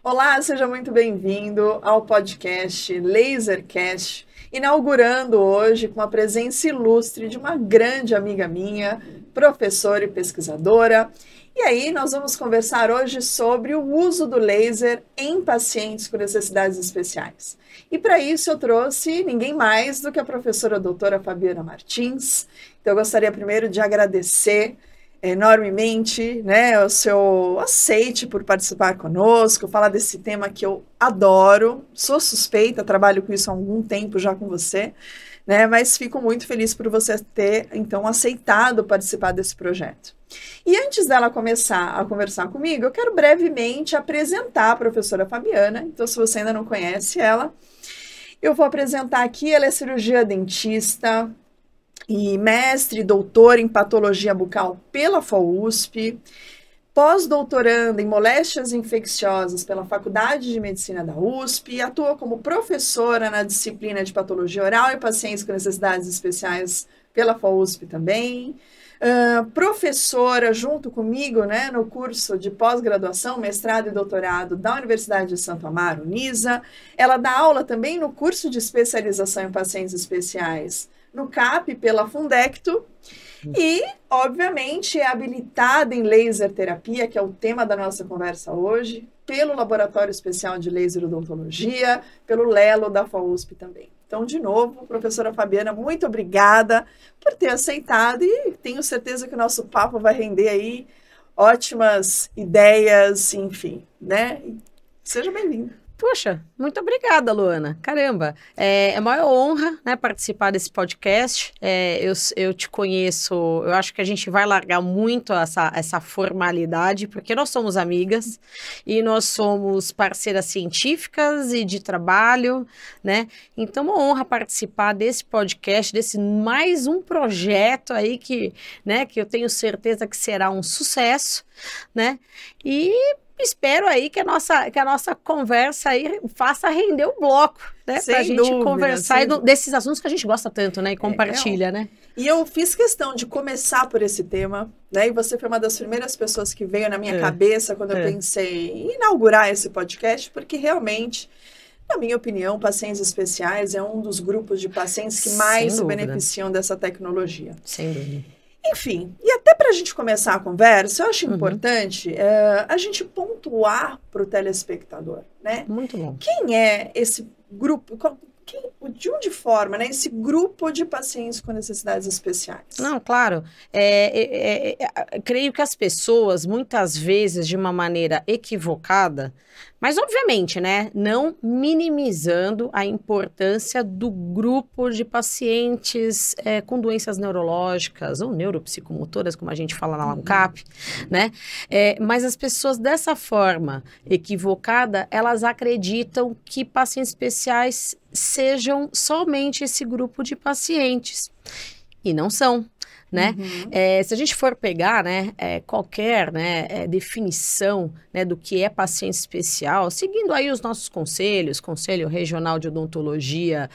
Olá, seja muito bem-vindo ao podcast Lasercast, inaugurando hoje com a presença ilustre de uma grande amiga minha, professora e pesquisadora. E aí, nós vamos conversar hoje sobre o uso do laser em pacientes com necessidades especiais. E para isso eu trouxe ninguém mais do que a professora doutora Fabiana Martins. Então, eu gostaria primeiro de agradecer enormemente, né, o seu aceite por participar conosco, falar desse tema que eu adoro, sou suspeita, trabalho com isso há algum tempo já com você, né, mas fico muito feliz por você ter, então, aceitado participar desse projeto. E antes dela começar a conversar comigo, eu quero brevemente apresentar a professora Fabiana, então se você ainda não conhece ela, eu vou apresentar aqui, ela é cirurgia dentista, e mestre e doutor em patologia bucal pela FAUSP, pós-doutoranda em moléstias infecciosas pela Faculdade de Medicina da USP, atua como professora na disciplina de patologia oral e pacientes com necessidades especiais pela FAUSP também, professora junto comigo, né, no curso de pós-graduação, mestrado e doutorado da Universidade de Santo Amaro, UNISA. Ela dá aula também no curso de especialização em pacientes especiais no CAP pela Fundecto e, obviamente, é habilitada em laser terapia, que é o tema da nossa conversa hoje, pelo Laboratório Especial de Laser Odontologia, pelo LELO da FAUSP também. Então, de novo, professora Fabiana, muito obrigada por ter aceitado e tenho certeza que o nosso papo vai render aí ótimas ideias, enfim, né? Seja bem-vinda. Puxa, muito obrigada, Luana. Caramba, é uma honra, né, participar desse podcast. Eu te conheço, eu acho que a gente vai largar muito essa formalidade, porque nós somos amigas e nós somos parceiras científicas e de trabalho, né? Então, uma honra participar desse podcast, desse mais um projeto aí né, que eu tenho certeza que será um sucesso, né? E espero aí que a nossa conversa aí faça render o bloco, né? Para a gente conversar desses assuntos que a gente gosta tanto, né? E compartilha, né? E eu fiz questão de começar por esse tema, né? E você foi uma das primeiras pessoas que veio na minha cabeça quando eu pensei em inaugurar esse podcast, porque realmente, na minha opinião, pacientes especiais é um dos grupos de pacientes que mais se beneficiam dessa tecnologia. Sem dúvida. Enfim, e até para a gente começar a conversa, eu acho importante a gente pontuar para o telespectador, né? Muito bom. Quem é esse grupo, de onde forma, né, esse grupo de pacientes com necessidades especiais? Não, claro. Creio que as pessoas, muitas vezes, de uma maneira equivocada, mas obviamente, né, não minimizando a importância do grupo de pacientes com doenças neurológicas ou neuropsicomotoras, como a gente fala lá no CAP, né? Mas as pessoas dessa forma equivocada, elas acreditam que pacientes especiais sejam somente esse grupo de pacientes. E não são, né? Se a gente for pegar, né, qualquer, né, definição, né, do que é paciente especial, seguindo aí os nossos conselhos, Conselho Regional de Odontologia,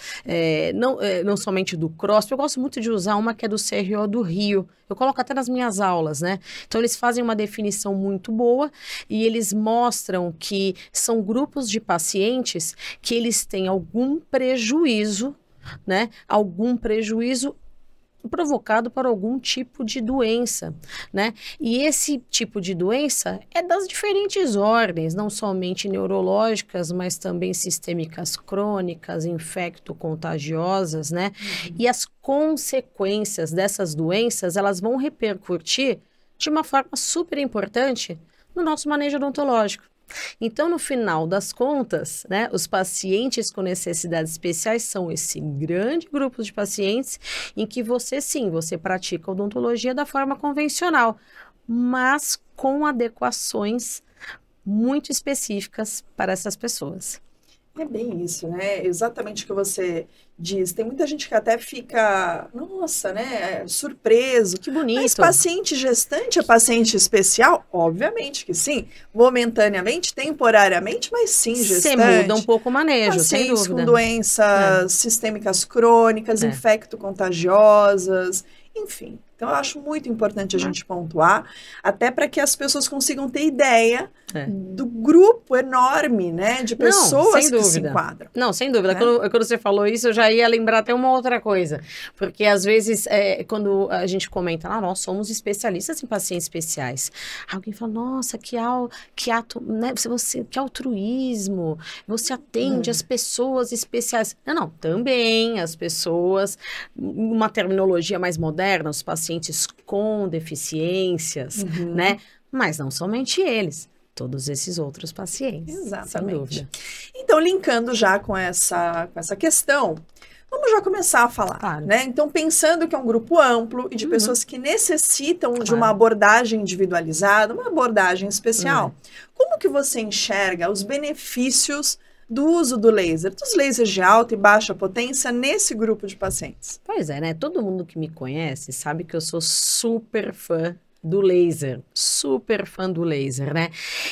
não somente do CROSP, eu gosto muito de usar uma que é do CRO do Rio, eu coloco até nas minhas aulas, né? Então, eles fazem uma definição muito boa e eles mostram que são grupos de pacientes que eles têm algum prejuízo, né? Algum prejuízo provocado por algum tipo de doença, né? E esse tipo de doença é das diferentes ordens, não somente neurológicas, mas também sistêmicas crônicas, infecto-contagiosas, né? E as consequências dessas doenças, elas vão repercutir de uma forma super importante no nosso manejo odontológico. Então, no final das contas, né, os pacientes com necessidades especiais são esse grande grupo de pacientes em que você pratica odontologia da forma convencional, mas com adequações muito específicas para essas pessoas. É bem isso, né? Exatamente o que você diz. Tem muita gente que até fica, nossa, né? Surpreso. Que bonito. Mas paciente gestante é paciente especial? Obviamente que sim. Momentaneamente, temporariamente, mas sim gestante. Você muda um pouco o manejo, sem dúvida. Pacientes com doenças sistêmicas crônicas, infecto-contagiosas, enfim. Então, eu acho muito importante a gente pontuar, até para que as pessoas consigam ter ideia do grupo enorme, né, de pessoas que se enquadram. Não, sem dúvida. Quando você falou isso, eu já ia lembrar até uma outra coisa. Porque, às vezes, quando a gente comenta, nós somos especialistas em pacientes especiais. Alguém fala, nossa, que ato, né, que altruísmo, você atende as pessoas especiais. Não, também as pessoas, uma terminologia mais moderna, os pacientes com deficiências, né? Mas não somente eles, todos esses outros pacientes. Exatamente. Sem dúvida. Então, linkando já com essa questão, vamos já começar a falar, né? Então, pensando que é um grupo amplo e de pessoas que necessitam de uma abordagem individualizada, uma abordagem especial, como que você enxerga os benefícios do uso do laser, dos lasers de alta e baixa potência nesse grupo de pacientes? Pois é, né? Todo mundo que me conhece sabe que eu sou super fã do laser, super fã do laser, né?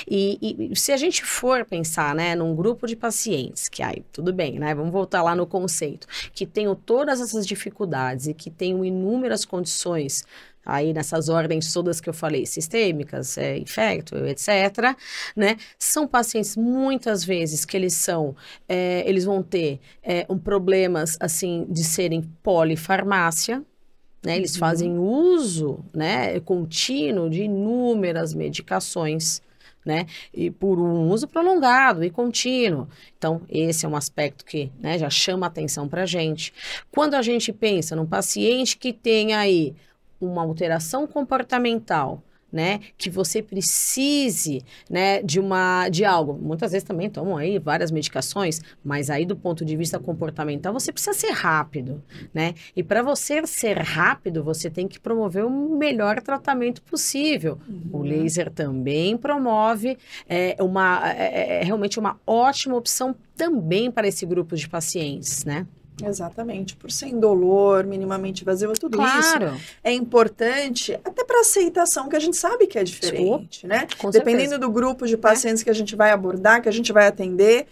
E se a gente for pensar, né, num grupo de pacientes, que aí, tudo bem, né? Vamos voltar lá no conceito, que tenham todas essas dificuldades e que tenham inúmeras condições, aí nessas ordens todas que eu falei, sistêmicas, infecto, etc., né? São pacientes, muitas vezes, que eles vão ter problemas, assim, de serem polifarmácia, né? Eles fazem uso, né, contínuo de inúmeras medicações, né, e por um uso prolongado e contínuo. Então, esse é um aspecto que, né, já chama atenção para a gente. Quando a gente pensa num paciente que tem aí uma alteração comportamental, né, que você precise, né, de algo, muitas vezes também tomam aí várias medicações, mas aí do ponto de vista comportamental você precisa ser rápido, né, e para você ser rápido você tem que promover o melhor tratamento possível. O laser também promove realmente uma ótima opção também para esse grupo de pacientes, né. Exatamente, por ser indolor, minimamente invasivo, tudo isso é importante até para aceitação, que a gente sabe que é diferente, né? Dependendo do grupo de pacientes que a gente vai abordar, que a gente vai atender,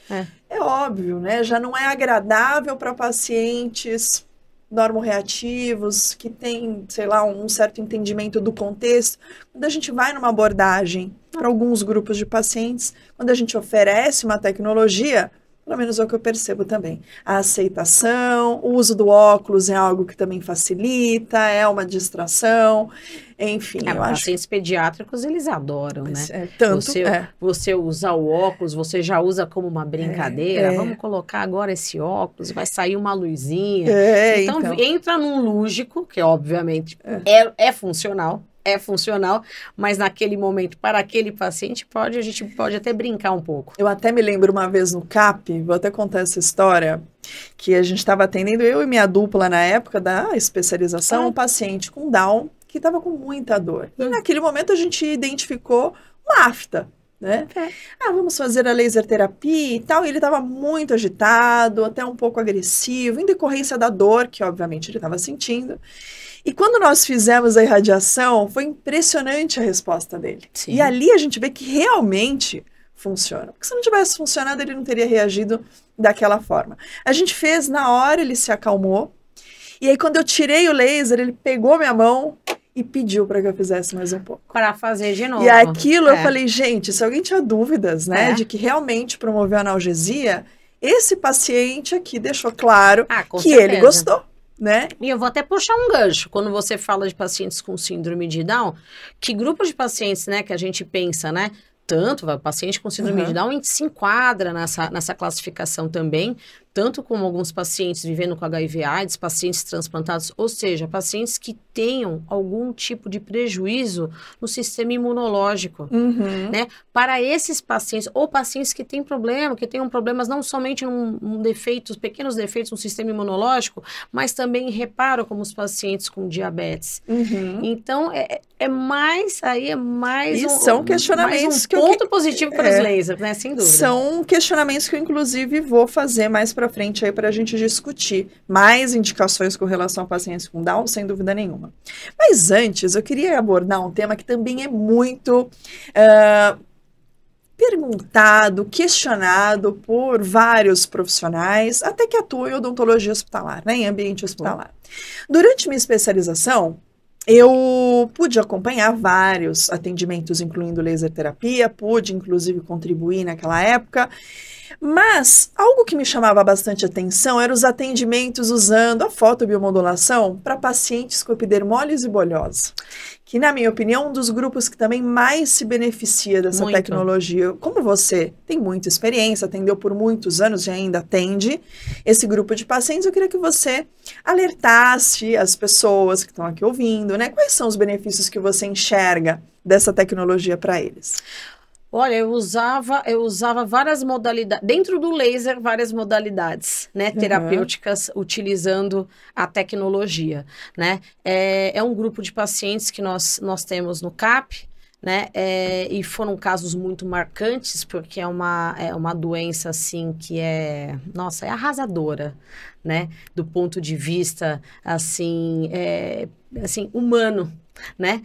é óbvio, né? Já não é agradável para pacientes normoreativos, que têm, sei lá, um certo entendimento do contexto. Quando a gente vai numa abordagem para alguns grupos de pacientes, quando a gente oferece uma tecnologia, pelo menos é o que eu percebo também. A aceitação, o uso do óculos é algo que também facilita, é uma distração, enfim. Eu acho pacientes pediátricos, eles adoram, né? Você usar o óculos, você já usa como uma brincadeira, vamos colocar agora esse óculos, vai sair uma luzinha. Então, entra num lúdico, que obviamente é funcional. É funcional, mas naquele momento, para aquele paciente, a gente pode até brincar um pouco. Eu até me lembro uma vez no CAP, vou até contar essa história, que a gente estava atendendo, eu e minha dupla na época da especialização, um paciente com Down, que estava com muita dor. E naquele momento a gente identificou uma afta, né? Vamos fazer a laser terapia e tal, e ele estava muito agitado, até um pouco agressivo, em decorrência da dor, que obviamente ele estava sentindo. E quando nós fizemos a irradiação, foi impressionante a resposta dele. Sim. E ali a gente vê que realmente funciona. Porque se não tivesse funcionado, ele não teria reagido daquela forma. A gente fez, na hora ele se acalmou. E aí quando eu tirei o laser, ele pegou minha mão e pediu para que eu fizesse mais um pouco. Para fazer de novo. E aquilo eu falei, gente, se alguém tinha dúvidas, né, de que realmente promoveu analgesia, esse paciente aqui deixou claro que ele gostou. Né? E eu vou até puxar um gancho, quando você fala de pacientes com síndrome de Down, que grupo de pacientes, né, que a gente pensa, né, tanto, o paciente com síndrome de Down se enquadra nessa classificação também, tanto como alguns pacientes vivendo com HIV/AIDS, pacientes transplantados, ou seja, pacientes que tenham algum tipo de prejuízo no sistema imunológico, né? Para esses pacientes, ou pacientes que têm tenham problemas não somente pequenos defeitos no sistema imunológico, mas também em reparo, como os pacientes com diabetes. Então, é mais são questionamentos ponto positivo para os lasers, né? Sem dúvida. São questionamentos que eu, inclusive, vou fazer mais para frente aí para a gente discutir mais indicações com relação a pacientes com Down, sem dúvida nenhuma. Mas antes, eu queria abordar um tema que também é muito perguntado, questionado por vários profissionais, até que atuam em odontologia hospitalar, né, em ambiente hospitalar. Durante minha especialização, Eu pude acompanhar vários atendimentos, incluindo laser terapia, pude inclusive contribuir naquela época, mas algo que me chamava bastante atenção eram os atendimentos usando a fotobiomodulação para pacientes com epidermólise bulhosa, que, na minha opinião, é um dos grupos que também mais se beneficia dessa Muito. tecnologia. Como você tem muita experiência, atendeu por muitos anos e ainda atende esse grupo de pacientes, eu queria que você alertasse as pessoas que estão aqui ouvindo, né? Quais são os benefícios que você enxerga dessa tecnologia para eles? Olha, eu usava várias modalidades, dentro do laser, várias modalidades, né, terapêuticas, utilizando a tecnologia, né. É um grupo de pacientes que nós temos no CAP, né, e foram casos muito marcantes, porque é uma doença, assim, que nossa, é arrasadora, né, do ponto de vista, assim, humano, né?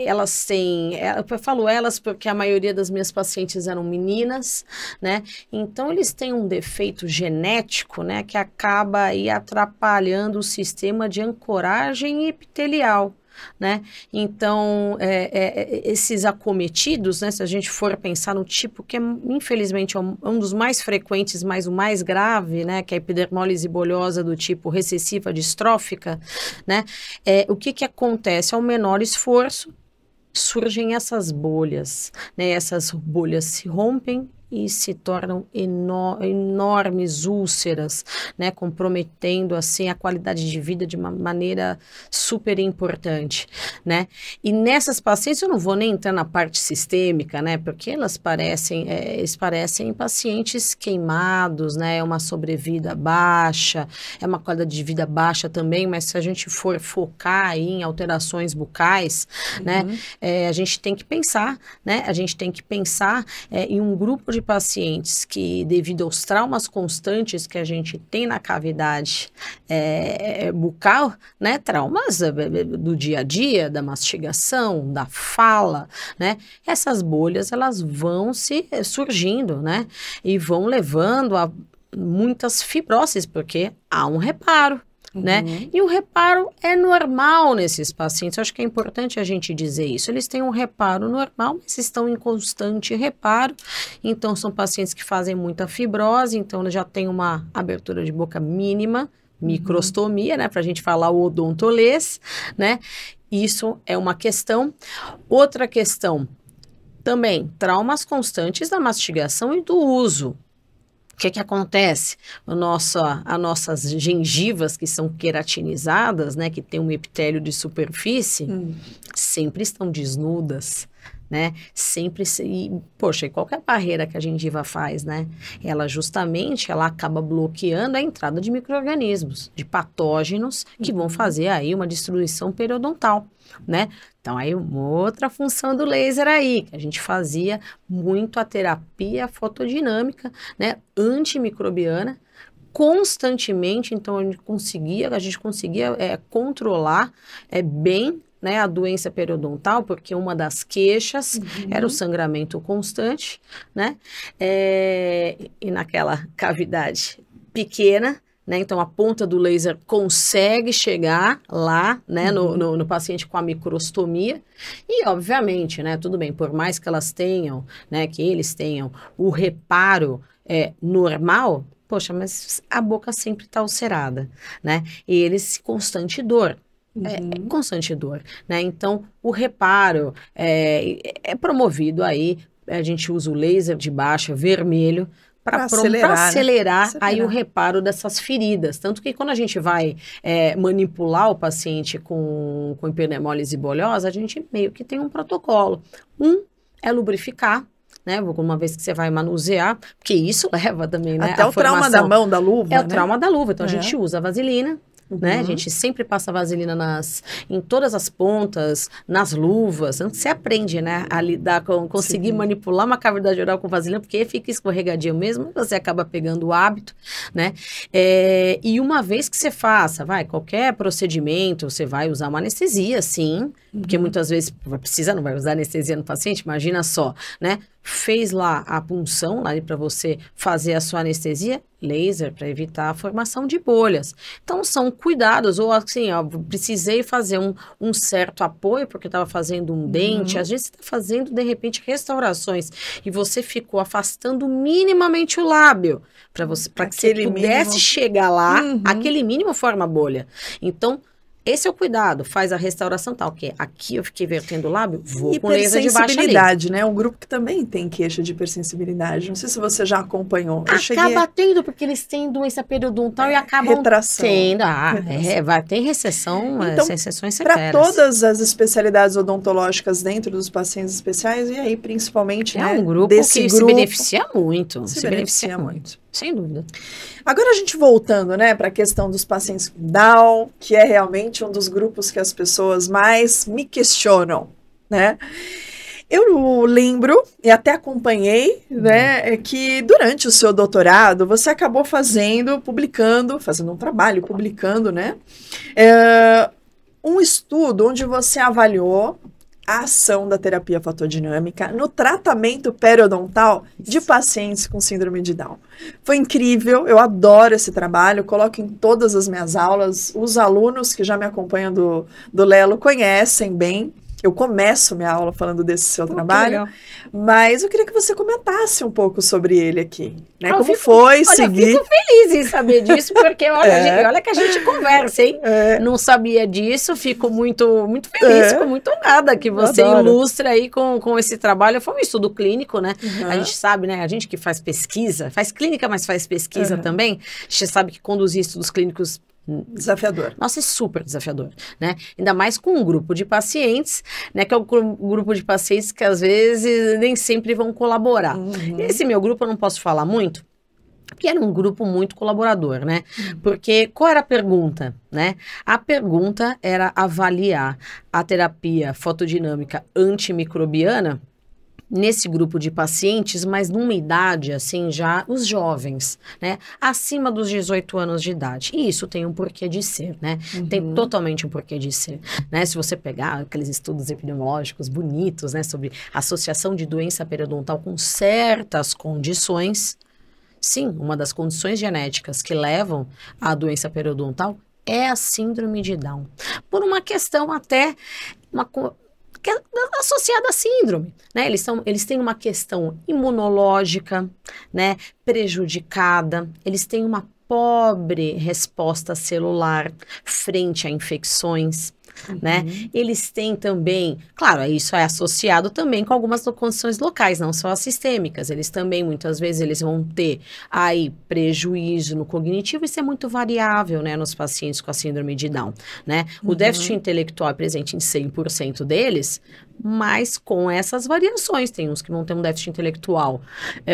Elas têm, eu falo elas porque a maioria das minhas pacientes eram meninas, né? Então eles têm um defeito genético, né, que acaba aí atrapalhando o sistema de ancoragem epitelial, né? Então, esses acometidos, né, se a gente for pensar no tipo que infelizmente é um dos mais frequentes, mas o mais grave, né, que é a epidermólise bulhosa do tipo recessiva distrófica, né, o que acontece? Ao menor esforço, surgem essas bolhas, né, essas bolhas se rompem e se tornam enormes úlceras, né, comprometendo assim a qualidade de vida de uma maneira super importante, né? E nessas pacientes eu não vou nem entrar na parte sistêmica, né, porque eles parecem pacientes queimados, né? É uma sobrevida baixa, é uma qualidade de vida baixa também, mas se a gente for focar aí em alterações bucais, né, a gente tem que pensar, né? A gente tem que pensar em um grupo de pacientes que, devido aos traumas constantes que a gente tem na cavidade bucal, né, traumas do dia a dia, da mastigação, da fala, né, essas bolhas elas vão se surgindo, né, e vão levando a muitas fibroses, porque há um reparo. Né? E o reparo é normal nesses pacientes, eu acho que é importante a gente dizer isso, eles têm um reparo normal, mas estão em constante reparo, então são pacientes que fazem muita fibrose, então já tem uma abertura de boca mínima, microstomia, né, pra gente falar o odontolês, né, isso é uma questão. Outra questão, também, traumas constantes da mastigação e do uso. O que acontece? As nossas gengivas, que são queratinizadas, né, que tem um epitélio de superfície, sempre estão desnudas, né? Poxa, e qualquer barreira que a gengiva faz, né? Ela acaba bloqueando a entrada de micro-organismos, de patógenos, que vão fazer aí uma destruição periodontal, né? Então, aí uma outra função do laser aí, que a gente fazia muito a terapia fotodinâmica, né, antimicrobiana, constantemente, então a gente conseguia controlar bem, né, a doença periodontal, porque uma das queixas era o sangramento constante, né, e naquela cavidade pequena, né, então a ponta do laser consegue chegar lá, né, no paciente com a microstomia e obviamente, né, tudo bem, por mais que elas tenham, né, que eles tenham o reparo normal, poxa, mas a boca sempre está ulcerada, né, e eles constante dor. Constante dor, né? Então, o reparo é promovido aí, a gente usa o laser de baixa vermelho para acelerar aí o reparo dessas feridas. Tanto que quando a gente vai manipular o paciente com epidermólise bulhosa, a gente meio que tem um protocolo. É lubrificar, né? Uma vez que você vai manusear, porque isso leva também, né? Até o trauma da mão, da luva, o trauma da luva. Então, a gente usa vaselina, né? A gente sempre passa vaselina em todas as pontas, nas luvas. Você aprende, né, a lidar conseguir manipular uma cavidade oral com vaselina, porque fica escorregadio mesmo, você acaba pegando o hábito, né? E uma vez que você faça, qualquer procedimento, você vai usar uma anestesia, sim, porque muitas vezes não vai usar anestesia no paciente, imagina só, né? fez lá a punção, lá para você fazer a sua anestesia, laser para evitar a formação de bolhas. Então, são cuidados, ou assim, ó, precisei fazer um certo apoio, porque estava fazendo um dente, às vezes você está fazendo, de repente, restaurações, e você ficou afastando minimamente o lábio, para que você pudesse chegar lá, aquele mínimo forma bolha. Então, esse é o cuidado, faz a restauração tal, que aqui eu fiquei vertendo o lábio, vou com laser de baixa ali. Hipersensibilidade, né? Um grupo que também tem queixa de hipersensibilidade. Não sei se você já acompanhou. Acaba tendo, porque eles têm doença periodontal e acabam tendo. Tem recessão, então, exceções severas. Para todas as especialidades odontológicas dentro dos pacientes especiais, e aí principalmente, um grupo que se beneficia muito. Se beneficia muito. Sem dúvida. Agora a gente voltando, né, para a questão dos pacientes com Down, que é realmente um dos grupos que as pessoas mais me questionam, né? Eu lembro, e até acompanhei, né, que durante o seu doutorado, você acabou fazendo um trabalho, publicando, né, um estudo onde você avaliou a ação da terapia fotodinâmica no tratamento periodontal de pacientes com síndrome de Down. Foi incrível, eu adoro esse trabalho, coloco em todas as minhas aulas, os alunos que já me acompanham do Lelo conhecem bem. Eu começo minha aula falando desse seu trabalho, mas eu queria que você comentasse um pouco sobre ele aqui, né? Como foi seguir... Eu fico feliz em saber disso, porque olha que a gente conversa, hein? Não sabia disso, fico muito, muito feliz, fico muito honrada que você ilustre aí com esse trabalho. Foi um estudo clínico, né? A gente sabe, né? A gente que faz pesquisa, faz clínica, mas faz pesquisa também, a gente sabe que conduzir estudos clínicos desafiador. Nossa, é super desafiador, né? Ainda mais com um grupo de pacientes, né? Que é um grupo de pacientes que às vezes nem sempre vão colaborar. Esse meu grupo eu não posso falar muito, porque era um grupo muito colaborador, né? Porque qual era a pergunta, né? A pergunta era avaliar a terapia fotodinâmica antimicrobiana nesse grupo de pacientes, mas numa idade, assim, já os jovens, né? Acima dos 18 anos de idade. E isso tem um porquê de ser, né? Tem totalmente um porquê de ser, né? Se você pegar aqueles estudos epidemiológicos bonitos, né? Sobre associação de doença periodontal com certas condições, sim, uma das condições genéticas que levam à doença periodontal é a síndrome de Down. Por uma questão até... que é associada à síndrome, né? Eles têm uma questão imunológica, né, prejudicada, eles têm uma pobre resposta celular frente a infecções, né? Eles têm também, claro, isso é associado também com algumas condições locais, não só as sistêmicas. Eles também, muitas vezes, eles vão ter aí prejuízo no cognitivo. Isso é muito variável, né, nos pacientes com a síndrome de Down, né? O déficit intelectual é presente em 100% deles, mas com essas variações. Tem uns que vão ter um déficit intelectual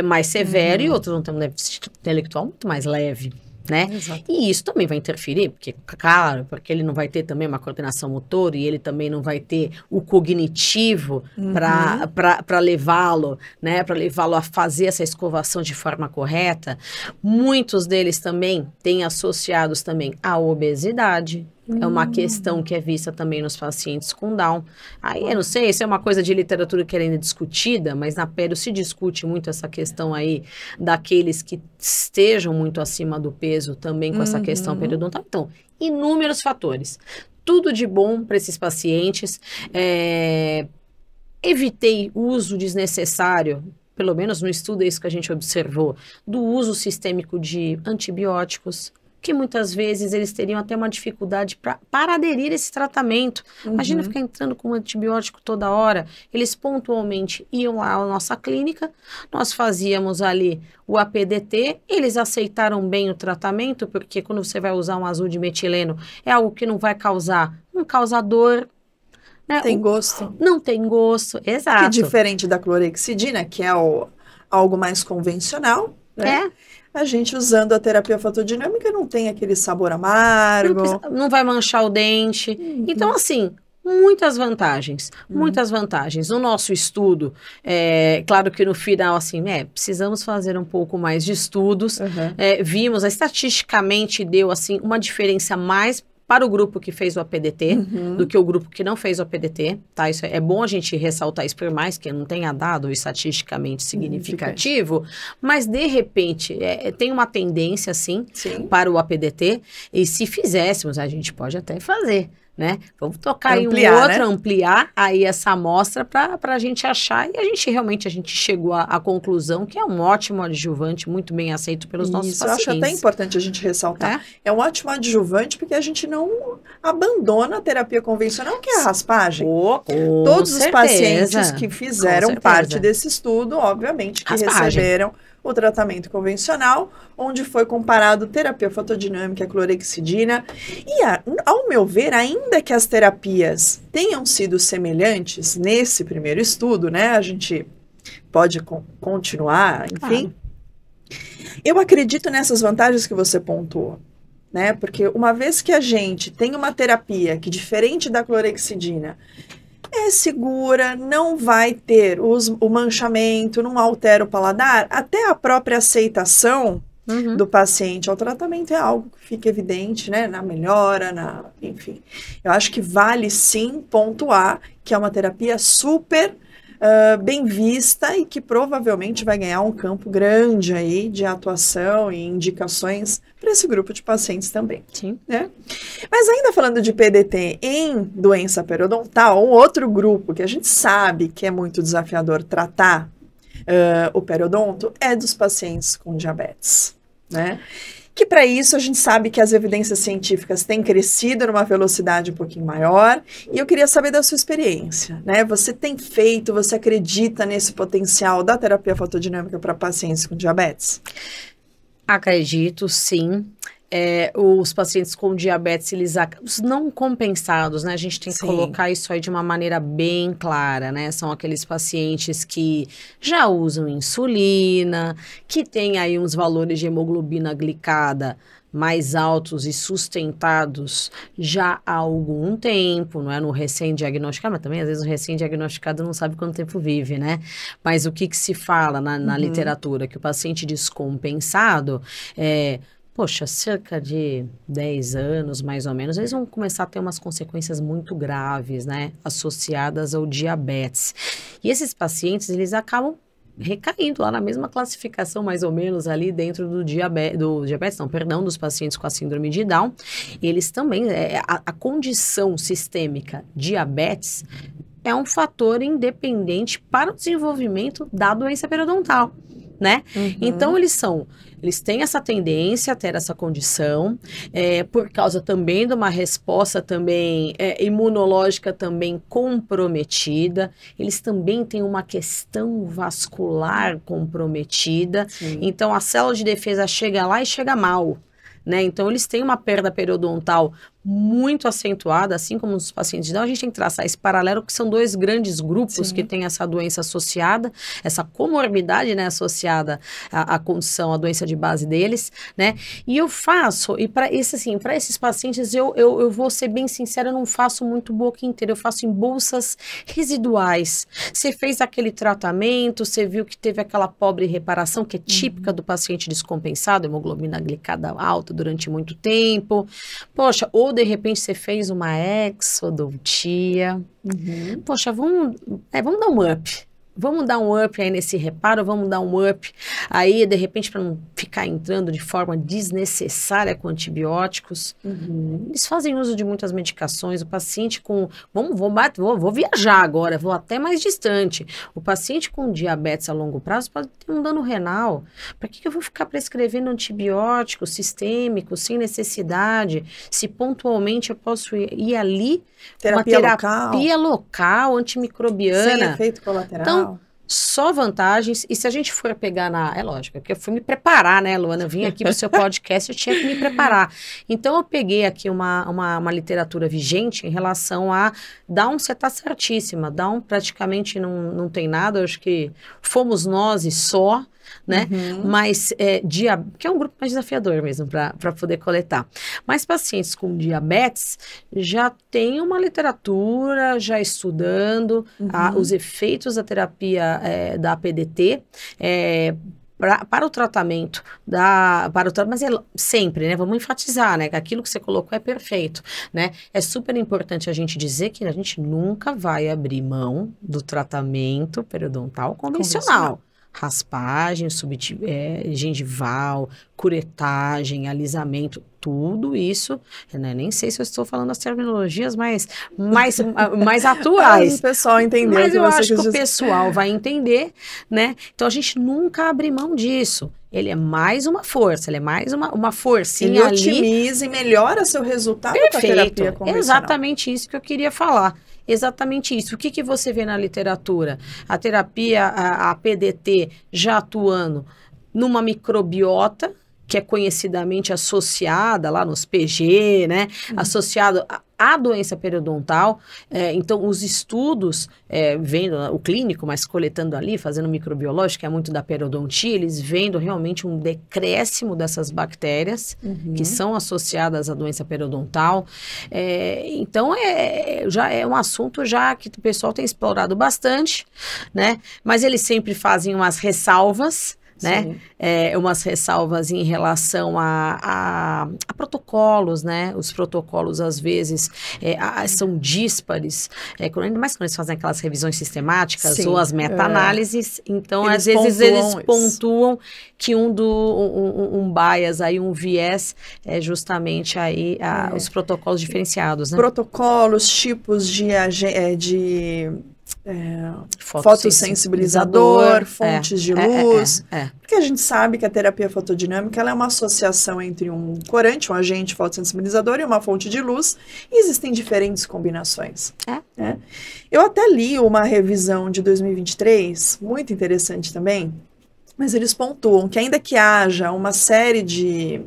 mais severo e outros vão ter um déficit intelectual muito mais leve, né? Exato. E isso também vai interferir, porque, claro, porque ele não vai ter também uma coordenação motor e ele também não vai ter o cognitivo para levá-lo, né? Para levá-lo a fazer essa escovação de forma correta. Muitos deles também têm associados também a obesidade. É uma questão que é vista também nos pacientes com Down. Aí, eu não sei, isso é uma coisa de literatura que é ainda discutida, mas na perio se discute muito essa questão aí daqueles que estejam muito acima do peso também com essa questão periodontal. Então, inúmeros fatores. Tudo de bom para esses pacientes. Evitei uso desnecessário, pelo menos no estudo é isso que a gente observou, do uso sistêmico de antibióticos, que muitas vezes eles teriam até uma dificuldade para aderir a esse tratamento. Imagina ficar entrando com um antibiótico toda hora. Eles pontualmente iam lá à nossa clínica, nós fazíamos ali o APDT, eles aceitaram bem o tratamento, porque quando você vai usar um azul de metileno, é algo que não vai causar, não causa dor. Né? Tem gosto. Não tem gosto, exato. Que diferente da clorexidina, que é algo mais convencional, né? A gente usando a terapia fotodinâmica não tem aquele sabor amargo. Não vai manchar o dente. Então, assim, muitas vantagens. Muitas vantagens. No nosso estudo, claro que no final, assim, precisamos fazer um pouco mais de estudos. Vimos, estatisticamente deu, assim, uma diferença mais para o grupo que fez o APDT do que o grupo que não fez o APDT, tá? Isso é bom a gente ressaltar isso, por mais que não tenha dado estatisticamente significativo, mas de repente tem uma tendência, sim, para o APDT, e se fizéssemos, a gente pode até fazer, né? Vamos tocar em um outro, né? Ampliar aí essa amostra para a gente achar, e a gente chegou à conclusão que é um ótimo adjuvante, muito bem aceito pelos nossos pacientes. Eu acho até importante a gente ressaltar. É um ótimo adjuvante porque a gente não abandona a terapia convencional, que é a raspagem. Todos os pacientes que fizeram parte desse estudo, obviamente, que receberam o tratamento convencional, onde foi comparado terapia fotodinâmica, clorexidina. E, ao meu ver, ainda que as terapias tenham sido semelhantes nesse primeiro estudo, né? A gente pode continuar, enfim. Eu acredito nessas vantagens que você pontuou, né? Porque uma vez que a gente tem uma terapia que, diferente da clorexidina, é segura, não vai ter o manchamento, não altera o paladar, até a própria aceitação do paciente ao tratamento é algo que fica evidente, né, na melhora, enfim. Eu acho que vale sim pontuar que é uma terapia super bem vista e que provavelmente vai ganhar um campo grande aí de atuação e indicações para esse grupo de pacientes também. Sim. Né? Mas ainda falando de PDT em doença periodontal, um outro grupo que a gente sabe que é muito desafiador tratar o periodonto é dos pacientes com diabetes, né? Que para isso a gente sabe que as evidências científicas têm crescido numa velocidade um pouquinho maior, e eu queria saber da sua experiência, né? Você tem feito, você acredita nesse potencial da terapia fotodinâmica para pacientes com diabetes? Acredito, sim. Os pacientes com diabetes, os não compensados, né? A gente tem que colocar isso aí de uma maneira bem clara, né? São aqueles pacientes que já usam insulina, que têm aí uns valores de hemoglobina glicada mais altos e sustentados já há algum tempo, não é no recém-diagnosticado, mas também às vezes o recém-diagnosticado não sabe quanto tempo vive, né? Mas o que se fala na literatura? Que o paciente descompensado poxa, cerca de 10 anos, mais ou menos, eles vão começar a ter umas consequências muito graves, né, associadas ao diabetes. E esses pacientes, eles acabam recaindo lá na mesma classificação, mais ou menos, ali dentro do dos pacientes com a síndrome de Down. Eles também, a condição sistêmica diabetes é um fator independente para o desenvolvimento da doença periodontal, né? Então, eles têm essa tendência a ter essa condição, por causa também de uma resposta também imunológica também comprometida. Eles também têm uma questão vascular comprometida. Sim. Então, a célula de defesa chega lá e chega mal, né? Então, eles têm uma perda periodontal muito acentuada, assim como os pacientes de Down. A gente tem que traçar esse paralelo, que são dois grandes grupos que têm essa doença associada, essa comorbidade, né, associada à condição, à doença de base deles, né? E eu faço, e para esses pacientes, eu vou ser bem sincera, eu não faço muito boca inteira, eu faço em bolsas residuais. Você fez aquele tratamento, você viu que teve aquela pobre reparação, que é típica do paciente descompensado, hemoglobina glicada alta durante muito tempo. Poxa, ou de repente você fez uma exodontia. Poxa, vamos dar um up. Vamos dar um up aí nesse reparo, vamos dar um up aí, de repente, para não ficar entrando de forma desnecessária com antibióticos. Eles fazem uso de muitas medicações. O paciente com... Vou viajar agora, vou até mais distante. O paciente com diabetes a longo prazo pode ter um dano renal. Para que eu vou ficar prescrevendo antibióticos sistêmicos sem necessidade, se pontualmente eu posso ir ali, terapia local, antimicrobiana. Sem efeito colateral. Então, só vantagens. E se a gente for pegar é lógico, porque eu fui me preparar, né, Luana? Eu vim aqui pro seu podcast, eu tinha que me preparar. Então, eu peguei aqui uma literatura vigente em relação a Down. Você tá certíssima. Down praticamente não tem nada. Eu acho que fomos nós e só, né? Mas que é um grupo mais desafiador mesmo para poder coletar. Mas pacientes com diabetes já tem uma literatura já estudando os efeitos da terapia da APDT, para o tratamento mas é sempre, né? Vamos enfatizar, né? Que aquilo que você colocou é perfeito, né? É super importante a gente dizer que a gente nunca vai abrir mão do tratamento periodontal convencional. Raspagem, gengival, curetagem, alisamento, tudo isso, né? Nem sei se eu estou falando as terminologias mais atuais. Mas o pessoal entendeu. Mas eu acho que o pessoal vai entender, né? Então a gente nunca abre mão disso. Ele é mais uma força, ele é mais uma forcinha ele ali. Ele otimiza e melhora seu resultado com a terapia convencional. Exatamente isso que eu queria falar. Exatamente isso. O que você vê na literatura? A terapia, a PDT, já atuando numa microbiota, que é conhecidamente associada lá nos PG, né? Associado à doença periodontal. Então, os estudos, vendo o clínico, mas coletando ali, fazendo microbiológico, que é muito da periodontia, eles vendo realmente um decréscimo dessas bactérias que são associadas à doença periodontal. Então, já é um assunto já que o pessoal tem explorado bastante, né? Mas eles sempre fazem umas ressalvas, né? Umas ressalvas em relação a protocolos, né? Os protocolos, às vezes, são díspares, ainda mais quando eles fazem aquelas revisões sistemáticas ou as meta-análises, então, às vezes, eles pontuam que um bias, aí, um viés, é justamente aí os protocolos diferenciados, né? Protocolos, tipos de fotossensibilizador, fontes de luz, porque a gente sabe que a terapia fotodinâmica ela é uma associação entre um corante, um agente fotossensibilizador e uma fonte de luz, e existem diferentes combinações. Eu até li uma revisão de 2023, muito interessante também, mas eles pontuam que ainda que haja uma série de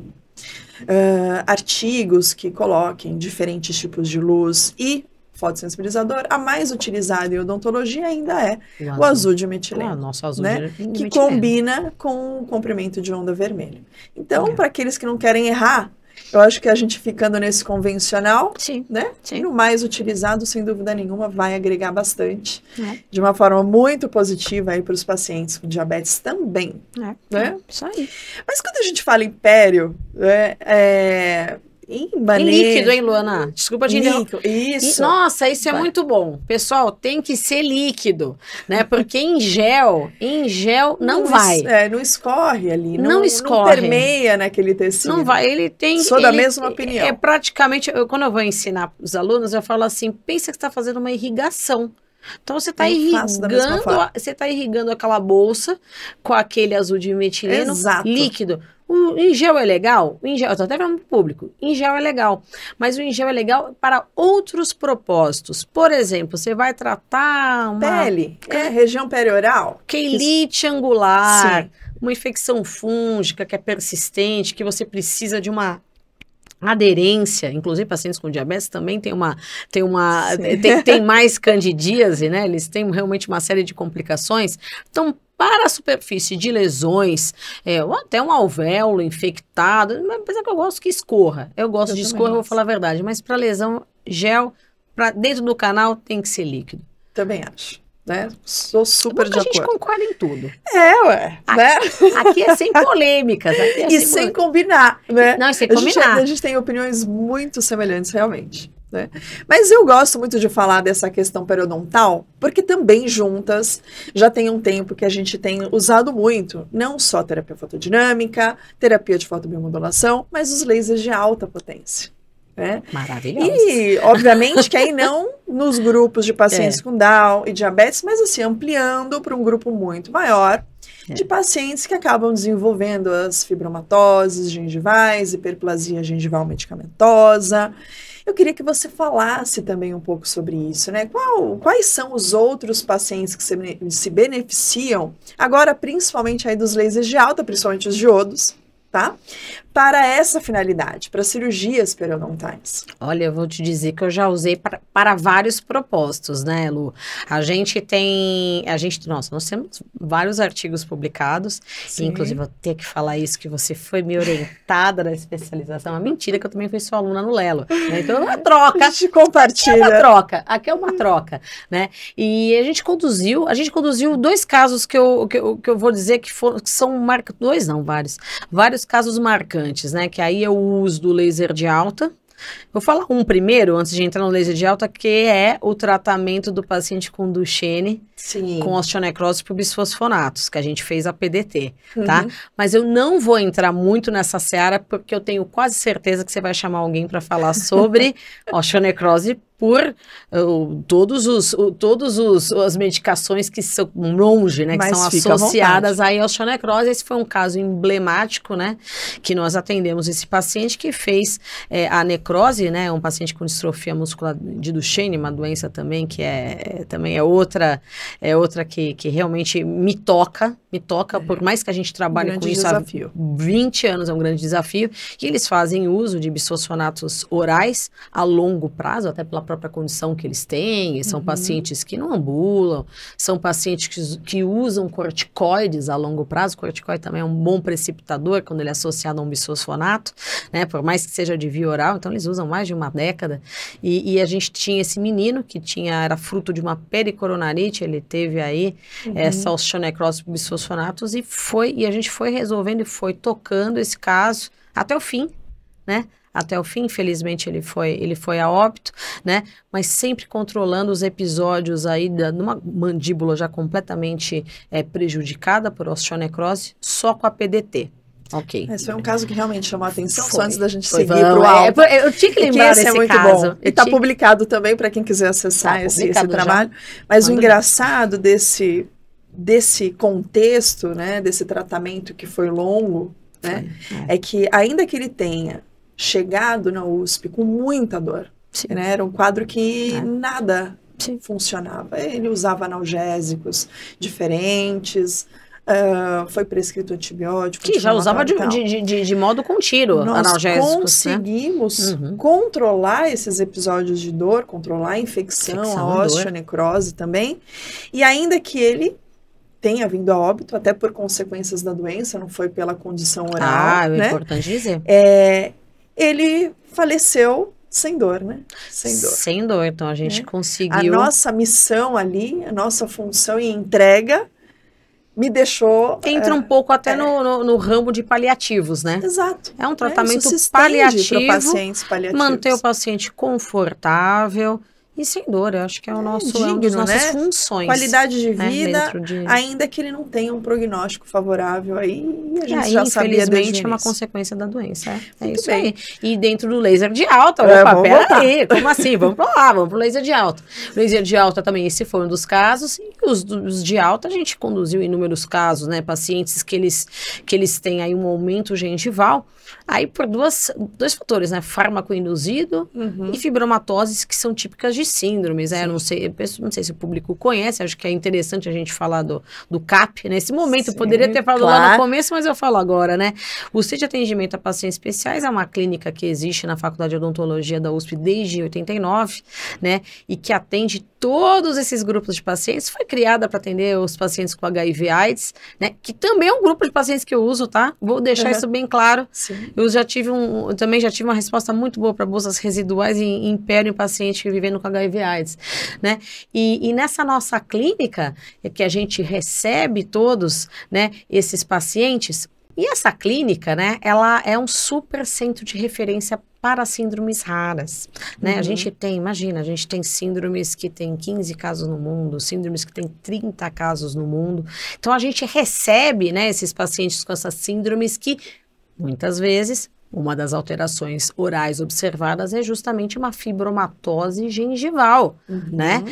artigos que coloquem diferentes tipos de luz e fotossensibilizador, a mais utilizada em odontologia ainda é o azul de metileno, nosso azul né? de que metileno. Combina com o comprimento de onda vermelha. Então, para aqueles que não querem errar, eu acho que a gente ficando nesse convencional, né? Sim. No mais utilizado, sem dúvida nenhuma, vai agregar bastante, de uma forma muito positiva aí para os pacientes com diabetes também, né? Isso aí. Mas quando a gente fala império, Em líquido, hein, Luana? Desculpa te interromper. Isso. Nossa, isso é muito bom. Pessoal, tem que ser líquido, né? Porque em gel não vai. Não escorre ali. Não escorre. Não permeia naquele tecido. Não vai. Sou da mesma opinião. É praticamente, quando eu vou ensinar os alunos, eu falo assim, pensa que você está fazendo uma irrigação. Então você está irrigando aquela bolsa com aquele azul de metileno líquido. O em gel é legal? Eu estou até falando pro público. Em gel é legal. Mas o em gel é legal para outros propósitos. Por exemplo, você vai tratar uma pele, região perioral. Queilite angular, uma infecção fúngica que é persistente, que você precisa de uma aderência, inclusive pacientes com diabetes também tem mais candidíase, né? Eles têm realmente uma série de complicações. Então, para a superfície de lesões, ou até um alvéolo infectado, apesar que eu gosto que escorra. Eu gosto de escorra, eu vou falar a verdade. Mas para lesão, gel, para dentro do canal, tem que ser líquido. Também acho. Né? Sou super de acordo. A gente concorda em tudo. Né? Aqui é sem polêmicas. Sem combinar, né? Não, sem combinar. A gente tem opiniões muito semelhantes, realmente. Né? Mas eu gosto muito de falar dessa questão periodontal, porque também juntas já tem um tempo que a gente tem usado muito, não só terapia fotodinâmica, terapia de fotobiomodulação, mas os lasers de alta potência. Né? Maravilhoso. E, obviamente, que aí não nos grupos de pacientes com Down e diabetes, mas assim, ampliando para um grupo muito maior de pacientes que acabam desenvolvendo as fibromatoses gengivais, hiperplasia gengival medicamentosa. Eu queria que você falasse também um pouco sobre isso, né? Quais são os outros pacientes que se beneficiam, agora principalmente aí dos lasers de alta, principalmente os diodos, tá? para essa finalidade, para cirurgias periodontais? Olha, eu vou te dizer que eu já usei para vários propósitos, né, Lu? Nossa, nós temos vários artigos publicados, e, inclusive vou ter que falar isso, que você foi me orientada na especialização. É mentira que eu também fui sua aluna no Lelo, né? Então é uma troca. A gente compartilha. Aqui é uma troca, né? E a gente conduziu 2 casos que eu vou dizer que são vários casos marcantes, né? Que aí é o uso do laser de alta. Vou falar um primeiro, antes de entrar no laser de alta, que é o tratamento do paciente com Duchenne, com osteonecrose por bisfosfonatos, que a gente fez a PDT, tá? Mas eu não vou entrar muito nessa seara, porque eu tenho quase certeza que você vai chamar alguém para falar sobre osteonecrose por todas as medicações que são longe, né, que Mas são associadas à osteonecrose. Esse foi um caso emblemático, né, que nós atendemos esse paciente que fez a necrose, né, um paciente com distrofia muscular de Duchenne, uma doença também que também é outra que realmente me toca, por mais que a gente trabalhe com isso há 20 anos, é um grande desafio, e eles fazem uso de bisfosfonatos orais a longo prazo, até pela própria condição que eles têm, são pacientes que não ambulam, são pacientes que usam corticoides a longo prazo. O corticoide também é um bom precipitador quando ele é associado a um bisfosfonato, né, por mais que seja de via oral, então eles usam mais de uma década, e a gente tinha esse menino que era fruto de uma pericoronarite, ele teve aí essa osteonecrose por bisfosfonatos, e a gente foi resolvendo e foi tocando esse caso até o fim, né? Até o fim, infelizmente ele foi a óbito, né? Mas sempre controlando os episódios aí numa mandíbula já completamente prejudicada por osteonecrose, só com a PDT. Ok. Esse foi um caso que realmente chamou a atenção, só antes da gente seguir para o alto. Eu tinha que lembrar desse muito caso. Bom. E está publicado também para quem quiser acessar esse trabalho. Mas o engraçado desse contexto, né, desse tratamento que foi longo, né, é que ainda que ele tenha chegado na USP com muita dor, né, era um quadro que nada funcionava. Ele usava analgésicos diferentes, foi prescrito antibiótico. Que já usava de modo contínuo analgésicos. Nós conseguimos controlar esses episódios de dor, controlar a infecção, a osteonecrose também, e ainda que ele tenha vindo a óbito, até por consequências da doença, não foi pela condição oral, é importante dizer. Ele faleceu sem dor, né? Sem dor, então a gente conseguiu. A nossa missão ali, a nossa função e entrega me deixou... Entra um pouco até no ramo de paliativos, né? Exato. É um tratamento paliativo, pacientes paliativos, manter o paciente confortável e sem dor. Eu acho que é um dos nossas funções. Qualidade de vida, ainda que ele não tenha um prognóstico favorável aí, a gente já sabia desde o início. É uma consequência da doença. É isso bem. aí. E dentro do laser de alta, peraí, como assim? Vamos pro laser de alta. O laser de alta também, esse foi um dos casos, e os de alta a gente conduziu inúmeros casos, né? Pacientes que eles têm aí um aumento gengival, aí por dois fatores, né? Fármaco induzido e fibromatoses, que são típicas de síndromes, né? Não sei se o público conhece, acho que é interessante a gente falar do CAP, nesse momento. Eu poderia ter falado lá no começo, mas eu falo agora, né? O Centro de Atendimento a Pacientes Especiais é uma clínica que existe na Faculdade de Odontologia da USP desde 89, né? E que atende todos esses grupos de pacientes. Foi criada para atender os pacientes com HIV/AIDS, né? Que também é um grupo de pacientes que eu uso, tá? Vou deixar isso bem claro. Sim. Eu também já tive uma resposta muito boa para bolsas residuais em império em paciente vivendo com HIV/AIDS, né? E nessa nossa clínica, que a gente recebe todos, né, esses pacientes, e essa clínica, né, ela é um super centro de referência para síndromes raras, né? A gente tem síndromes que tem 15 casos no mundo, síndromes que tem 30 casos no mundo. Então, a gente recebe, né, esses pacientes com essas síndromes que, muitas vezes, uma das alterações orais observadas é justamente uma fibromatose gengival, né?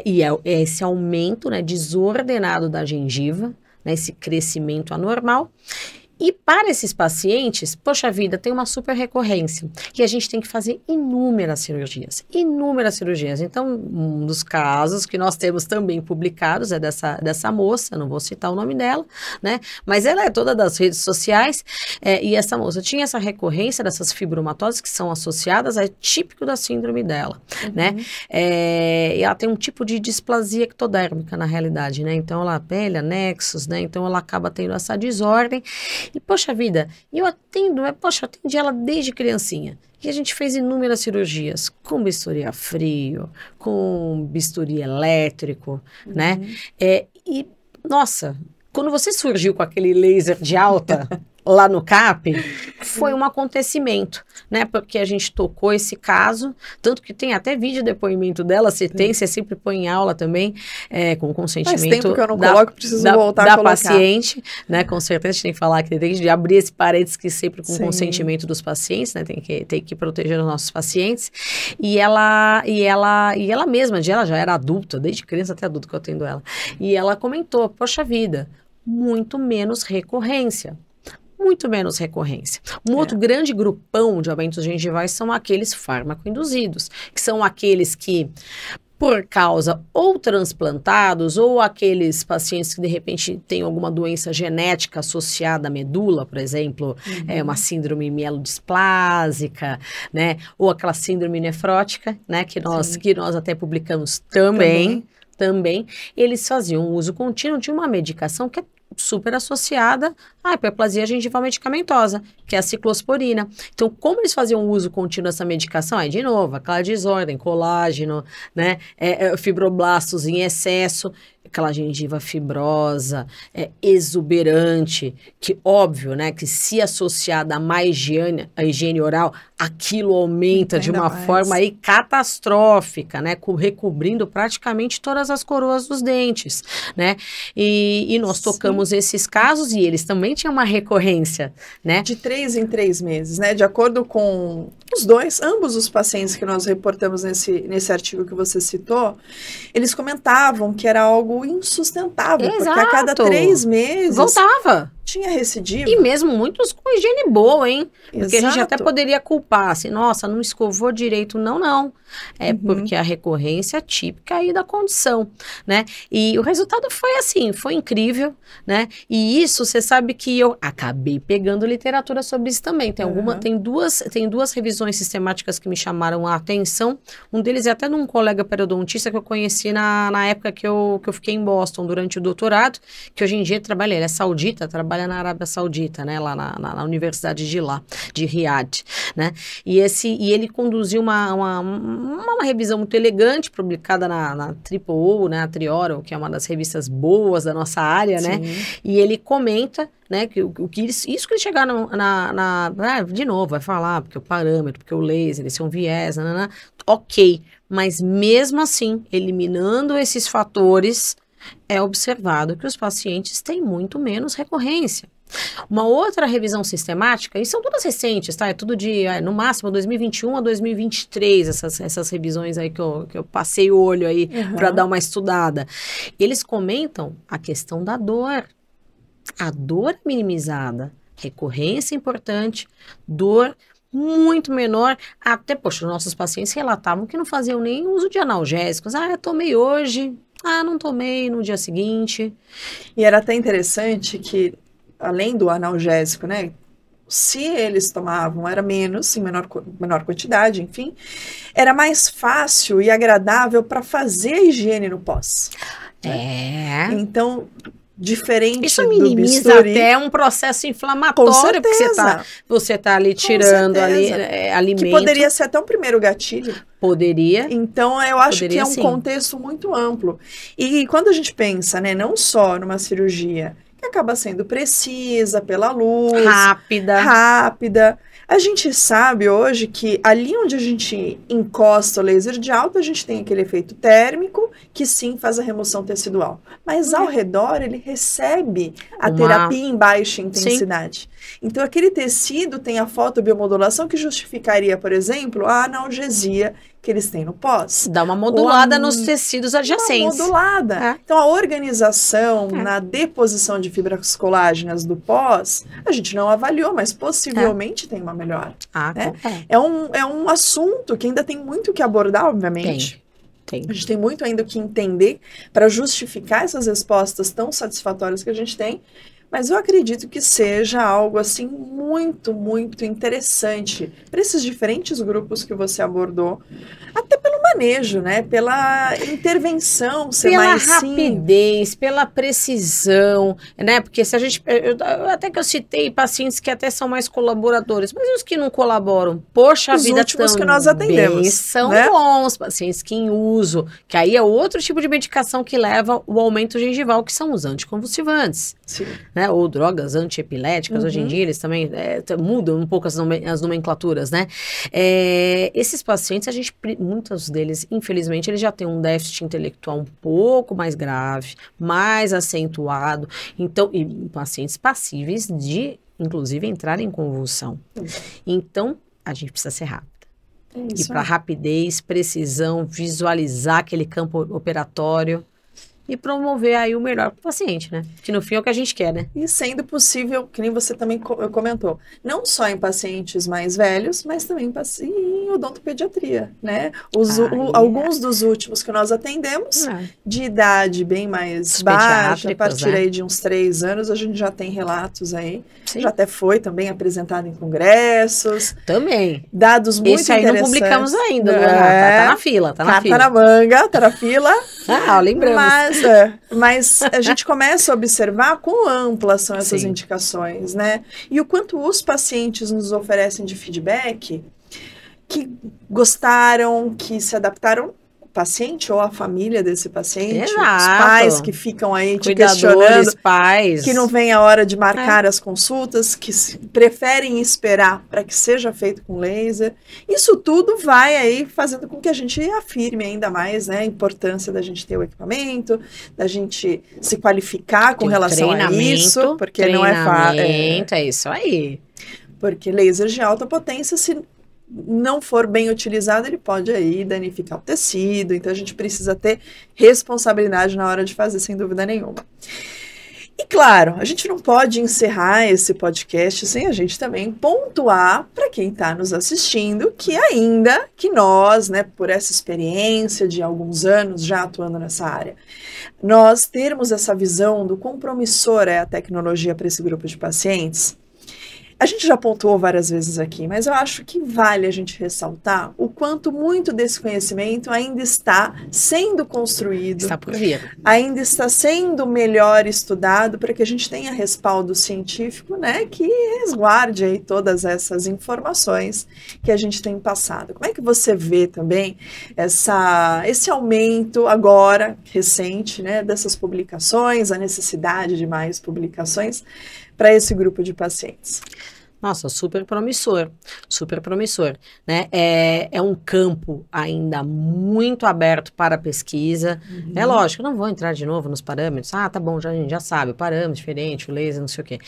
E esse aumento, né, desordenado da gengiva, né, esse crescimento anormal. E para esses pacientes, poxa vida, tem uma super recorrência. E a gente tem que fazer inúmeras cirurgias. Inúmeras cirurgias. Então, um dos casos que nós temos também publicados é dessa moça, não vou citar o nome dela, né? Mas ela é toda das redes sociais. E essa moça tinha essa recorrência dessas fibromatoses que são associadas, é típico da síndrome dela, né? E ela tem um tipo de displasia ectodérmica na realidade, né? Então, ela pele, anexos, né? Então, ela acaba tendo essa desordem. E, poxa vida, eu atendi ela desde criancinha. E a gente fez inúmeras cirurgias, com bisturi a frio, com bisturi elétrico, né? E, nossa, quando você surgiu com aquele laser de alta lá no CAP, foi um acontecimento, né? Porque a gente tocou esse caso, tanto que tem até vídeo depoimento dela, você sempre põe em aula também, com consentimento. Faz tempo que eu não coloco, preciso voltar a colocar. Da paciente, né? Com certeza a gente tem que falar que tem que abrir esse parênteses que sempre com consentimento dos pacientes, né? Tem que proteger os nossos pacientes. E ela mesma, ela já era adulta, desde criança até adulta que eu atendo ela. E ela comentou, poxa vida, muito menos recorrência. Muito menos recorrência. Um outro grande grupão de aumentos gengivais são aqueles fármaco-induzidos, que são aqueles que, por causa ou transplantados, ou aqueles pacientes que de repente têm alguma doença genética associada à medula, por exemplo, uma síndrome mielodisplásica, né? Ou aquela síndrome nefrótica, né? Que nós até publicamos também, eles faziam uso contínuo de uma medicação que é super associada à hiperplasia gengival medicamentosa, que é a ciclosporina. Então, como eles faziam uso contínuo dessa medicação? De novo, aquela desordem, colágeno, né? Fibroblastos em excesso, aquela gengiva fibrosa, exuberante, que óbvio, né, que se associada a má higiene, a higiene oral, aquilo aumenta de uma forma aí catastrófica, né, recobrindo praticamente todas as coroas dos dentes, né, e nós tocamos esses casos e eles também tinham uma recorrência, né. De 3 em 3 meses, né, de acordo com ambos os pacientes que nós reportamos nesse artigo que você citou, eles comentavam que era algo insustentável, porque a cada 3 meses voltava. Tinha recidiva. E mesmo muitos com higiene boa, hein? Porque a gente até poderia culpar, assim, nossa, não escovou direito. Não. Porque a recorrência típica aí da condição, né? E o resultado foi assim, foi incrível, né? E isso, você sabe que eu acabei pegando literatura sobre isso também. Tem duas revisões sistemáticas que me chamaram a atenção. Um deles é até de um colega periodontista que eu conheci na época que eu fiquei em Boston durante o doutorado, que hoje em dia ele é saudita, trabalha na Arábia Saudita, né, lá na universidade de lá, de Riad, né, e ele conduziu uma revisão muito elegante, publicada na Triple O, né, a Trioro, que é uma das revistas boas da nossa área, né, e ele comenta, né, que isso que eles chegaram de novo, vai falar, porque o parâmetro, porque o laser, esse é um viés, ok, mas mesmo assim, eliminando esses fatores, é observado que os pacientes têm muito menos recorrência. Uma outra revisão sistemática, e são todas recentes, tá? É tudo no máximo, 2021 a 2023, essas revisões aí que eu passei o olho aí para dar uma estudada. Eles comentam a questão da dor. A dor minimizada, recorrência importante, dor muito menor, até, poxa, os nossos pacientes relatavam que não faziam nem uso de analgésicos. Eu tomei hoje, não tomei no dia seguinte. E era até interessante que, além do analgésico, né, se eles tomavam, era menos, em menor quantidade, enfim, era mais fácil e agradável para fazer a higiene no pós. Então, diferente isso minimiza do bisturi, até um processo inflamatório, porque você tá ali tirando alimento. Que poderia ser até um primeiro gatilho. Poderia. Então, eu acho que é um contexto muito amplo. E quando a gente pensa, né, não só numa cirurgia que acaba sendo precisa, pela luz, rápida. A gente sabe hoje que ali onde a gente encosta o laser de alta, a gente tem aquele efeito térmico, que sim faz a remoção tecidual. Mas ao redor, ele recebe a terapia em baixa intensidade. Sim. Então, aquele tecido tem a fotobiomodulação que justificaria, por exemplo, a analgesia que eles têm no pós. Dá uma modulada nos tecidos adjacentes. Uma modulada. Então, a organização na deposição de fibras colágenas do pós, a gente não avaliou, mas possivelmente tem uma melhora. Né? É um assunto que ainda tem muito que abordar, obviamente. Tem. A gente tem muito ainda o que entender para justificar essas respostas tão satisfatórias que a gente tem, mas eu acredito que seja algo assim muito, muito interessante para esses diferentes grupos que você abordou, até pelo manejo, né? Pela intervenção ser mais pela rapidez, pela precisão, né? Porque se a gente, até que eu citei pacientes que até são mais colaboradores, mas os que não colaboram, poxa os vida, últimos que nós atendemos são né? bons, pacientes que em uso, que aí é outro tipo de medicação que leva o aumento gengival, que são os anticonvulsivantes. Sim. Né? Ou drogas antiepiléticas, hoje em dia eles também mudam um pouco as nomenclaturas, né? Esses pacientes, muitos deles, infelizmente, eles já têm um déficit intelectual um pouco mais grave, mais acentuado, então, e pacientes passíveis de, inclusive, entrar em convulsão. Então, a gente precisa ser rápido. E para rapidez, precisão, visualizar aquele campo operatório e promover aí o melhor para o paciente, né? Que no fim é o que a gente quer, né? E sendo possível, que nem você também comentou, não só em pacientes mais velhos, mas também em odontopediatria, né? Alguns dos últimos que nós atendemos, de idade bem mais baixa, a partir aí de uns 3 anos, a gente já tem relatos aí. Sim. Já até foi também apresentado em congressos. Também. Dados muito interessantes. Esse aí não publicamos ainda, tá na fila, tá na fila. Tá na manga, tá na fila. Lembramos. Mas a gente começa a observar quão amplas são essas indicações, né? E o quanto os pacientes nos oferecem de feedback que gostaram, que se adaptaram, o paciente ou a família desse paciente, Exato. Os pais que ficam aí te questionando, pais. que não vem a hora de marcar as consultas, que preferem esperar para que seja feito com laser. Isso tudo vai aí fazendo com que a gente afirme ainda mais, né, a importância da gente ter o equipamento, da gente se qualificar com relação a isso, porque não é fácil. É isso aí. Porque laser de alta potência, se não for bem utilizado, ele pode aí danificar o tecido, então a gente precisa ter responsabilidade na hora de fazer, sem dúvida nenhuma. E claro, a gente não pode encerrar esse podcast sem a gente também pontuar para quem está nos assistindo que ainda que nós, né, por essa experiência de alguns anos já atuando nessa área, nós termos essa visão do quão promissora é a tecnologia para esse grupo de pacientes. A gente já pontuou várias vezes aqui, mas eu acho que vale a gente ressaltar o quanto muito desse conhecimento ainda está sendo construído. Está por vir. Ainda está sendo melhor estudado para que a gente tenha respaldo científico, né, que resguarde aí todas essas informações que a gente tem passado. Como é que você vê também esse aumento agora, recente, né, dessas publicações, a necessidade de mais publicações para esse grupo de pacientes? Nossa, super promissor, né? É um campo ainda muito aberto para pesquisa. É lógico, não vou entrar de novo nos parâmetros. Tá bom, a gente já sabe, o parâmetro diferente, o laser, não sei o quê.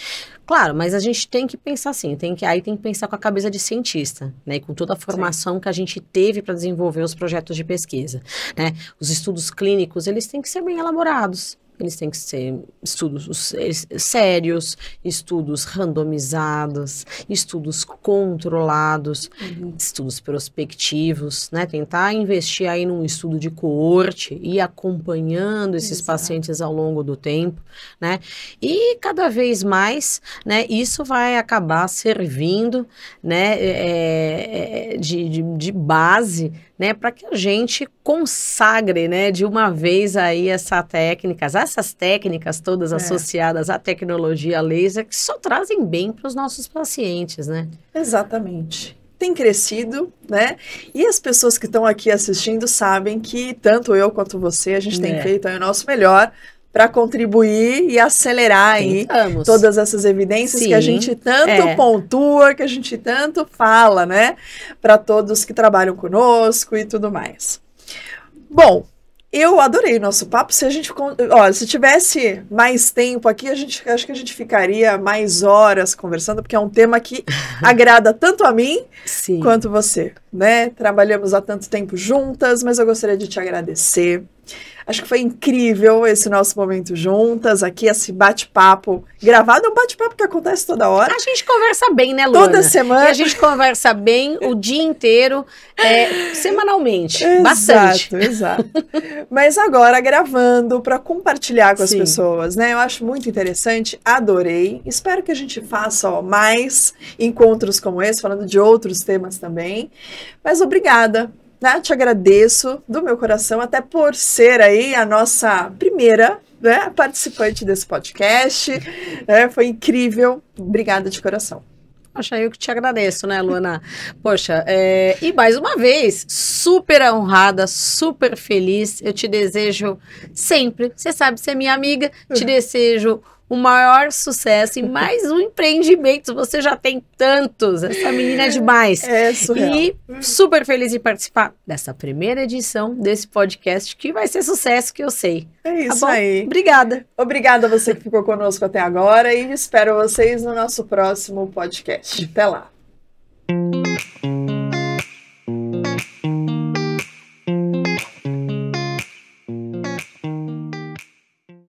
Claro, mas a gente tem que pensar assim, tem que pensar com a cabeça de cientista, né? E com toda a formação que a gente teve para desenvolver os projetos de pesquisa, né? Os estudos clínicos, eles têm que ser bem elaborados. Eles têm que ser estudos sérios, estudos randomizados, estudos controlados, estudos prospectivos, né? Tentar investir aí num estudo de coorte e acompanhando esses pacientes ao longo do tempo, né? E cada vez mais, né? Isso vai acabar servindo, né? De base, né, para que a gente consagre, né, de uma vez aí essas técnicas todas associadas à tecnologia laser que só trazem bem para os nossos pacientes, né? Exatamente. Tem crescido, né? E as pessoas que estão aqui assistindo sabem que tanto eu quanto você, a gente tem feito aí o nosso melhor para contribuir e acelerar aí todas essas evidências que a gente tanto pontua, que a gente tanto fala, né? Para todos que trabalham conosco e tudo mais. Bom, Eu adorei o nosso papo. Se a gente, olha, se tivesse mais tempo aqui, acho que a gente ficaria mais horas conversando, porque é um tema que agrada tanto a mim Sim. quanto você, né? Trabalhamos há tanto tempo juntas, mas eu gostaria de te agradecer. Acho que foi incrível esse nosso momento juntas, aqui, esse bate-papo gravado. É um bate-papo que acontece toda hora. A gente conversa bem, né, Luana? Toda semana. E a gente conversa bem o dia inteiro, semanalmente. Exato, Bastante. Exato. Mas agora gravando para compartilhar com as Sim. pessoas, né? Eu acho muito interessante, adorei. Espero que a gente faça mais encontros como esse, falando de outros temas também. Mas obrigada. Né? Te agradeço do meu coração, até por ser aí a nossa primeira, né, participante desse podcast. Foi incrível. Obrigada de coração. Poxa, eu que te agradeço, né, Luana? Poxa, e mais uma vez, super honrada, super feliz. Eu te desejo sempre, você sabe, você é minha amiga, te desejo o maior sucesso e mais um empreendimento. Você já tem tantos, essa menina é demais. É surreal. E super feliz em participar dessa primeira edição desse podcast, que vai ser sucesso, que eu sei. É isso tá bom? aí. Obrigada. Obrigada a você que ficou conosco até agora e espero vocês no nosso próximo podcast. Até lá.